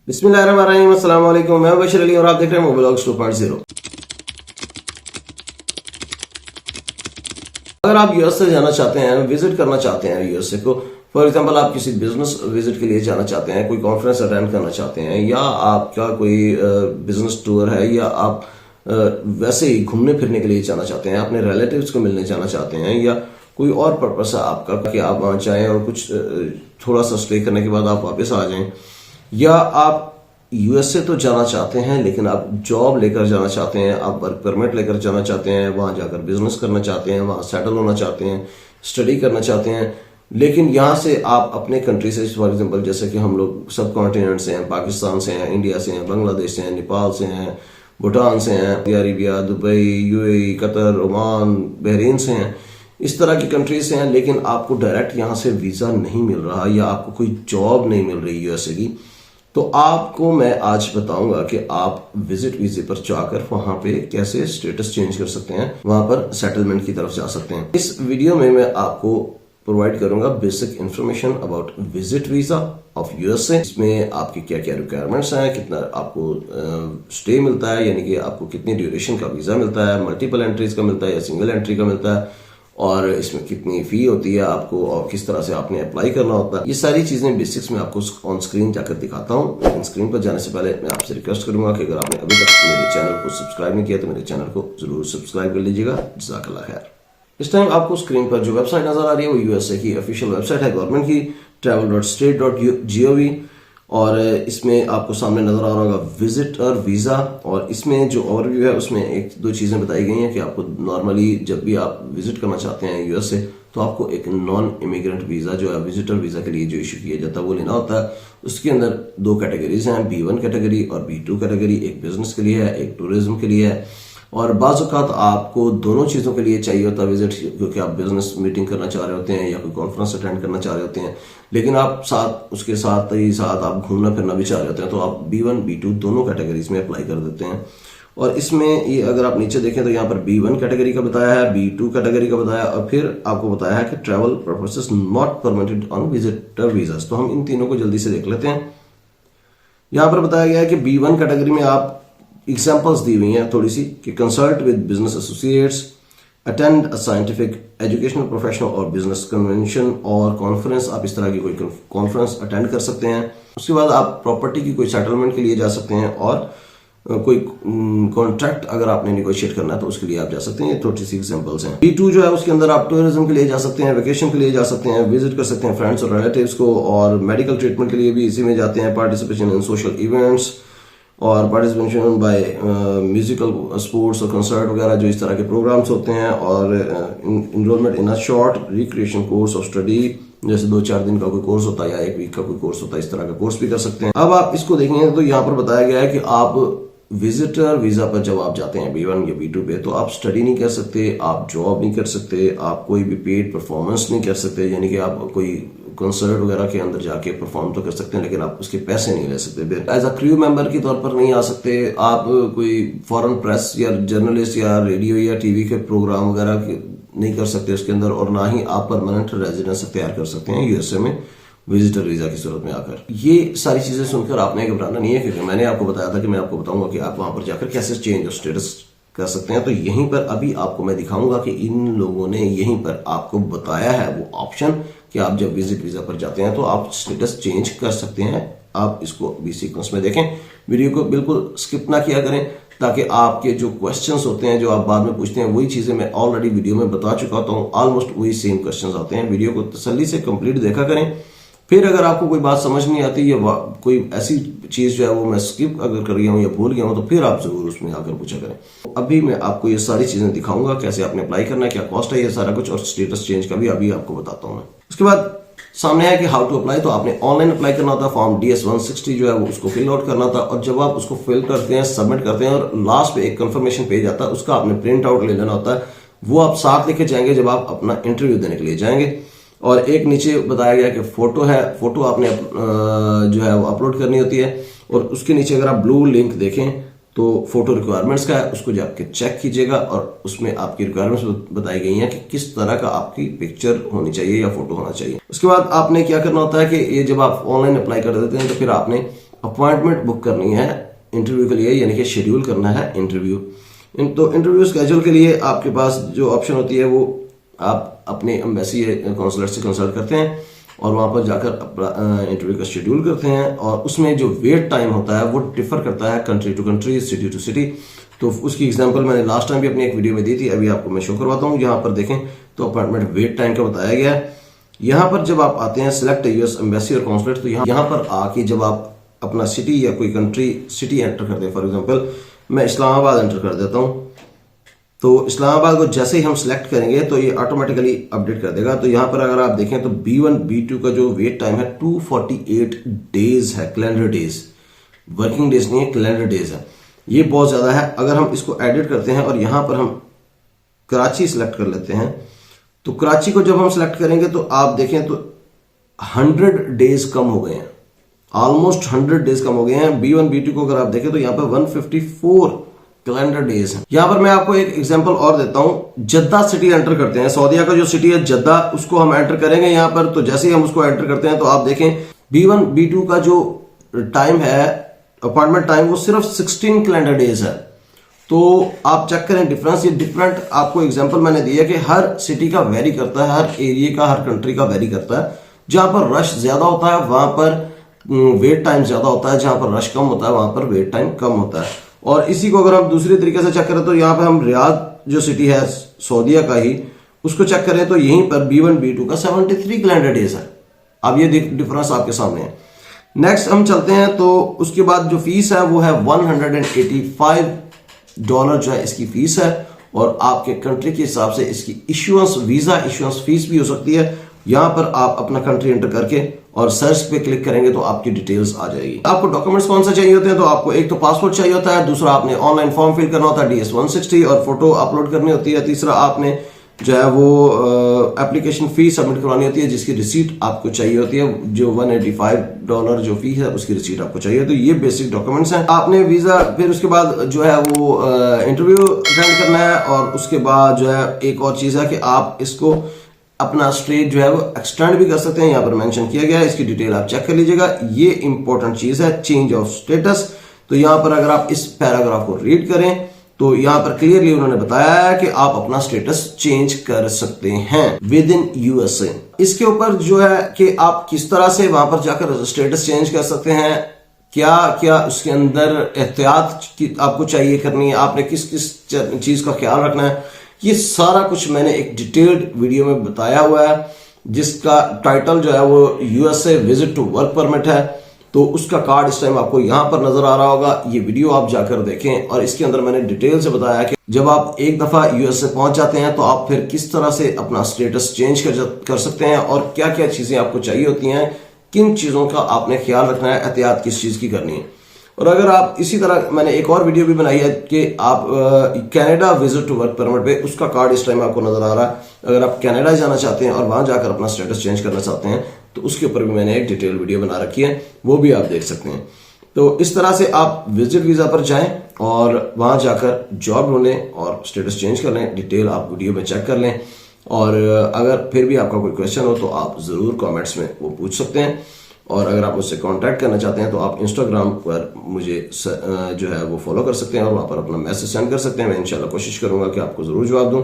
बिस्मिल्लाहिर्रहमानिर्रहीम, अस्सलाम वालेकुम। मैं बशीर अली और आप देख रहे हैं मोबाइल 2.0। अगर आप यूएस से जाना चाहते हैं, विजिट करना चाहते हैं यूएसए को, फॉर एग्जांपल आप किसी बिजनेस विजिट के लिए जाना चाहते हैं, कोई कॉन्फ्रेंस अटेंड करना चाहते हैं, या आपका कोई बिजनेस टूर है, या आप वैसे ही घूमने फिरने के लिए जाना चाहते हैं, अपने रिलेटिव्स को मिलने जाना चाहते हैं, या कोई और पर्पस है आपका कि आप वहां जाएं और कुछ थोड़ा सा स्टे करने के बाद आप वापस आ जाएं, या आप यूएसए तो जाना चाहते हैं लेकिन आप जॉब लेकर जाना चाहते हैं, आप वर्क परमिट लेकर जाना चाहते हैं, वहां जाकर बिजनेस करना चाहते हैं, वहां सेटल होना चाहते हैं, स्टडी करना चाहते हैं, लेकिन यहां से आप अपने कंट्री से, फॉर एग्जांपल जैसे कि हम लोग सब कॉन्टिनेंट से हैं, पाकिस्तान से हैं, इंडिया से हैं, बांग्लादेश से हैं, नेपाल से हैं, भूटान से हैं, Saudi Arabia, Dubai, UAE, Qatar, Oman, Bahrain से हैं, इस तरह की कंट्रीज से हैं, लेकिन आपको डायरेक्ट यहां से वीजा नहीं मिल रहा या आपको कोई जॉब नहीं मिल रही यूएसए की, तो आपको मैं आज बताऊंगा कि आप विजिट वीजे पर जाकर वहां पे कैसे स्टेटस चेंज कर सकते हैं, वहां पर सेटलमेंट की तरफ जा सकते हैं। इस वीडियो में मैं आपको प्रोवाइड करूंगा basic information about visit visa of USA. इसमें आपकी क्या क्या रिक्वायरमेंट्स हैं, कितना आपको स्टे मिलता है, यानी कि आपको कितनी ड्यूरेशन का वीजा मिलता है, मल्टीपल एंट्रीज का मिलता है या सिंगल एंट्री का मिलता है, और इसमें कितनी फी होती है आपको, और किस तरह से आपने अप्लाई करना होता है। ये सारी चीजें बेसिक्स में आपको ऑन स्क्रीन जाकर दिखाता हूँ। लेकिन स्क्रीन पर जाने से पहले मैं आपसे रिक्वेस्ट करूंगा कि अगर आपने अभी तक मेरे चैनल को सब्सक्राइब नहीं किया तो मेरे चैनल को जरूर सब्सक्राइब कर लीजिएगा। जज़ाकल्लाह खैर। इस टाइम आपको स्क्रीन पर जो वेबसाइट नजर आ रही है वो यूएसए की ऑफिशियल वेबसाइट है गवर्नमेंट की, travel.state.gov, और इसमें आपको सामने नजर आ रहा होगा विजिटर वीजा, और इसमें जो ओवरव्यू है उसमें एक दो चीजें बताई गई हैं कि आपको नॉर्मली जब भी आप विजिट करना चाहते हैं यूएसए तो आपको एक नॉन इमिग्रेंट वीजा जो है विजिटर वीजा के लिए जो इशू किया जाता है वो लेना होता है। उसके अंदर दो कैटेगरीज हैं, B1 कैटेगरी और B2 कैटेगरी। एक बिजनेस के लिए है, एक टूरिज्म के लिए है, और बाज़ औक़ात आपको दोनों चीज़ों के लिए चाहिए होता है विजिट, क्योंकि आप बिजनेस मीटिंग करना चाह रहे होते हैं या कोई कॉन्फ्रेंस अटेंड करना चाह रहे होते हैं, लेकिन आप उसके साथ ही साथ आप घूमना फिरना भी चाह रहे होते हैं, तो आप B1 B2 दोनों कैटेगरीज में अप्लाई कर देते हैं। और इसमें ये अगर आप नीचे देखें तो यहाँ पर B1 कैटेगरी का बताया है, B2 कैटेगरी का बताया, और फिर आपको बताया है कि travel purposes not permitted on visitor visas. तो हम इन तीनों को जल्दी से देख लेते हैं। यहाँ पर बताया गया है कि B1 कैटेगरी में आप एग्जाम्पल्स दी हुई हैं थोड़ी सी, कि consult with business associates, attend a scientific educational professional और बिजनेस कन्वेंशन और कॉन्फ्रेंस। आप इस तरह की कोई कॉन्फ्रेंस अटेंड कर सकते हैं। उसके बाद आप प्रॉपर्टी की कोई सेटलमेंट के लिए जा सकते हैं, और कोई कॉन्ट्रैक्ट अगर आपने निगोशिएट करना है तो उसके लिए आप जा सकते हैं। ये थोड़ी सी एग्जांपल्स हैं। B2 जो है उसके अंदर आप टूरिज्म के लिए जा सकते हैं, वेकेशन के लिए जा सकते हैं, विजिट कर सकते हैं फ्रेंड्स और रिलेटिव्स को, और मेडिकल ट्रीटमेंट के लिए भी इसी में जाते हैं, पार्टिसिपेशन इन सोशल इवेंट्स और पार्टिसिपेशन बाय म्यूजिकल स्पोर्ट्स और कंसर्ट वगैरह जो इस तरह के प्रोग्राम्स होते हैं, और enrolment in a short recreation course of study, जैसे 2-4 दिन का कोई कोर्स होता है या 1 वीक का कोई कोर्स होता है, इस तरह का कोर्स भी कर सकते हैं। अब आप इसको देखेंगे तो यहाँ पर बताया गया है कि आप विजिटर वीजा पर जब आप जाते हैं B1 या B2 पे, तो आप स्टडी नहीं कर सकते, आप जॉब नहीं कर सकते, आप कोई भी पेड परफॉर्मेंस नहीं कर सकते, यानी कि आप कोई कंसर्ट वगैरह के अंदर जाके परफॉर्म तो कर सकते हैं लेकिन आप उसके पैसे नहीं ले सकते। एज अ क्रू मेंबर के तौर पर नहीं आ सकते, आप कोई फॉरेन प्रेस या जर्नलिस्ट या रेडियो या टीवी के प्रोग्राम वगैरह नहीं कर सकते उसके अंदर, और ना ही आप परमानेंट रेजिडेंस अख्तियार कर सकते हैं यूएसए में विजिटर वीजा की सूरत में आकर। ये सारी चीजें सुनकर आपने घबराना नहीं है, क्योंकि मैंने आपको बताया था कि मैं आपको बताऊंगा कि आप वहां पर जाकर कैसे चेंज ऑफ स्टेटस कर सकते हैं। तो यहीं पर अभी आपको मैं दिखाऊंगा कि इन लोगों ने यहीं पर आपको बताया है वो ऑप्शन कि आप जब विजिट वीजा पर जाते हैं तो आप स्टेटस चेंज कर सकते हैं। आप इसको भी सीक्वेंस में देखें, वीडियो को बिल्कुल स्किप ना किया करें, ताकि आपके जो क्वेश्चंस होते हैं जो आप बाद में पूछते हैं वही चीजें मैं ऑलरेडी वीडियो में बता चुका होता हूँ, ऑलमोस्ट वही सेम क्वेश्चंस आते हैं। वीडियो को तसल्ली से कंप्लीट देखा करें। फिर अगर आपको कोई बात समझ नहीं आती या कोई ऐसी चीज जो है वो मैं स्किप अगर कर गया हूं या भूल गया हूं, तो फिर आप जरूर उसमें आकर पूछा करें। अभी मैं आपको ये सारी चीजें दिखाऊंगा, कैसे आपने अप्लाई करना है, क्या कॉस्ट है, ये सारा कुछ, और स्टेटस चेंज का भी अभी आपको बताता हूं मैं। उसके बाद सामने है कि हाउ टू अप्लाई। तो आपने ऑनलाइन अप्लाई करना होता है, फॉर्म DS-160 जो है वो उसको फिल आउट करना होता है, और जब आप उसको फिल करते हैं, सबमिट करते हैं, और लास्ट पे एक कंफर्मेशन पेज आता है, उसका आपने प्रिंट आउट ले लेना होता है। वो आप साथ लेके जाएंगे जब आप अपना इंटरव्यू देने के लिए जाएंगे। और एक नीचे बताया गया कि फोटो है, फोटो आपने जो है वो अपलोड करनी होती है, और उसके नीचे अगर आप ब्लू लिंक देखें तो फोटो रिक्वायरमेंट्स का है, उसको जाके चेक कीजिएगा, और उसमें आपकी रिक्वायरमेंट्स बताई गई हैं कि किस तरह का आपकी पिक्चर होनी चाहिए या फोटो होना चाहिए। उसके बाद आपने क्या करना होता है कि ये जब आप ऑनलाइन अप्लाई कर देते हैं तो फिर आपने अपॉइंटमेंट बुक करनी है इंटरव्यू के लिए, यानी कि शेड्यूल करना है इंटरव्यू। तो इंटरव्यू स्केड्यूल के लिए आपके पास जो ऑप्शन होती है वो आप अपने एम्बेसी कॉन्सुलेट से कंसल्ट करते हैं और वहां पर जाकर अपना इंटरव्यू का शेड्यूल करते हैं। और उसमें जो वेट टाइम होता है वो डिफर करता है country to country, city to city. तो उसकी एग्जांपल मैंने लास्ट टाइम भी अपनी एक वीडियो में दी थी, अभी आपको मैं शो करवाता हूँ। यहाँ पर देखें तो अपॉइंटमेंट वेट टाइम का बताया गया है। यहाँ पर जब आप आते हैं सिलेक्ट यूएस एम्बेसी और कॉन्सुलेट, तो यहाँ पर आके जब आप अपना सिटी या कोई कंट्री सिटी एंटर करते हैं, फॉर एग्जांपल मैं इस्लामाबाद एंटर कर देता हूँ। तो इस्लामाबाद को जैसे ही हम सिलेक्ट करेंगे तो ये ऑटोमेटिकली अपडेट कर देगा। तो यहाँ पर अगर आप देखें तो B1 B2 का जो वेट टाइम है 248 डेज है, कैलेंडर डेज, वर्किंग डेज नहीं है, कैलेंडर डेज है। ये बहुत ज्यादा है। अगर हम इसको एडिट करते हैं और यहां पर हम कराची सिलेक्ट कर लेते हैं, तो कराची को जब हम सिलेक्ट करेंगे तो आप देखें तो 100 डेज कम हो गए हैं, ऑलमोस्ट 100 डेज कम हो गए हैं। B1 B2 को अगर आप देखें तो यहाँ पर 154 कैलेंडर डेज है। यहां पर मैं आपको एक एग्जांपल और देता हूं। जद्दा सिटी एंटर करते हैं, सऊदीया का जो सिटी है जद्दा, उसको हम एंटर करेंगे यहां पर। तो जैसे ही हम उसको एंटर करते हैं तो आप देखें B1 B2 का जो टाइम है अपॉइंटमेंट टाइम वो सिर्फ 16 कैलेंडर डेज है। तो आप चेक करें डिफरेंस। ये डिफरेंट आपको एग्जांपल मैंने दिया कि हर सिटी का वेरी करता है, हर एरिया का, हर कंट्री का वेरी करता है। जहां पर रश ज्यादा होता है वहां पर वेट टाइम ज्यादा होता है, जहां पर रश कम होता है वहां पर वेट टाइम कम होता है। और इसी को अगर हम दूसरे तरीके से चेक करें तो यहाँ पे हम रियाद जो सिटी है सऊदीया का ही, उसको चेक करें तो यहीं पर B1 B2 का 73 कैलेंडर डेज है। अब ये डिफरेंस आपके सामने है। नेक्स्ट हम चलते हैं तो उसके बाद जो फीस है वो है $185 जो है इसकी फीस है। और आपके कंट्री के हिसाब से इसकी इश्यूएंस, वीजा इश्यूएंस फीस भी हो सकती है। यहां पर आप अपना कंट्री एंटर करके और सर्च पे क्लिक करेंगे तो आपकी डिटेल्स आ जाएगी। आपको डॉक्यूमेंट्स कौन से चाहिए होते हैं, तो आपको एक तो पासपोर्ट चाहिए होता है, दूसरा आपने ऑनलाइन फॉर्म फिल करना होता है DS-160 और फोटो अपलोड करनी होती है, तीसरा आपने जो है वो एप्लीकेशन फी सबमिट करवानी होती है जिसकी रिसीट आपको चाहिए होती है, जो $185 जो फी है उसकी रिसीट आपको चाहिए। तो ये बेसिक डॉक्यूमेंट्स हैं। आपने वीजा, फिर उसके बाद जो है वो इंटरव्यू अटेंड करना है। और उसके बाद जो है एक और चीज है कि आप इसको अपना स्टेट जो है वो एक्सटेंड भी कर सकते हैं। यहाँ पर मेंशन किया गया है, इसकी डिटेल आप चेक कर लीजिएगा। ये इंपॉर्टेंट चीज है, चेंज ऑफ स्टेटस। तो यहाँ पर अगर आप इस पैराग्राफ को रीड करें तो यहाँ पर क्लियरली उन्होंने बताया है कि आप अपना स्टेटस चेंज कर सकते हैं विद इन USA। इसके ऊपर जो है कि आप किस तरह से वहां पर जाकर स्टेटस चेंज कर सकते हैं, क्या क्या उसके अंदर एहतियात आपको चाहिए करनी है, आपने किस किस चीज का ख्याल रखना है, ये सारा कुछ मैंने एक डिटेल्ड वीडियो में बताया हुआ है जिसका टाइटल जो है वो USA visit to work permit है। तो उसका कार्ड इस टाइम आपको यहां पर नजर आ रहा होगा। ये वीडियो आप जाकर देखें और इसके अंदर मैंने डिटेल से बताया कि जब आप एक दफा USA पहुंच जाते हैं तो आप फिर किस तरह से अपना स्टेटस चेंज कर सकते हैं और क्या क्या चीजें आपको चाहिए होती हैं, किन चीजों का आपने ख्याल रखना है, एहतियात किस चीज की करनी है। और अगर आप इसी तरह, मैंने एक और वीडियो भी बनाई है कि आप Canada visit to work permit पे, उसका कार्ड इस टाइम आपको नजर आ रहा है। अगर आप कनाडा जाना चाहते हैं और वहां जाकर अपना स्टेटस चेंज करना चाहते हैं तो उसके ऊपर भी मैंने एक डिटेल वीडियो बना रखी है, वो भी आप देख सकते हैं। तो इस तरह से आप विजिट वीजा पर जाएं और वहां जाकर जॉब ढूंढें और स्टेटस चेंज कर लें। डिटेल आप वीडियो में चेक कर लें। और अगर फिर भी आपका कोई क्वेश्चन हो तो आप जरूर कॉमेंट्स में वो पूछ सकते हैं। और अगर आप मुझसे कांटेक्ट करना चाहते हैं तो आप इंस्टाग्राम पर मुझे जो है वो फॉलो कर सकते हैं और वहां पर अपना मैसेज सेंड कर सकते हैं। मैं इंशाल्लाह कोशिश करूंगा कि आपको जरूर जवाब दूं।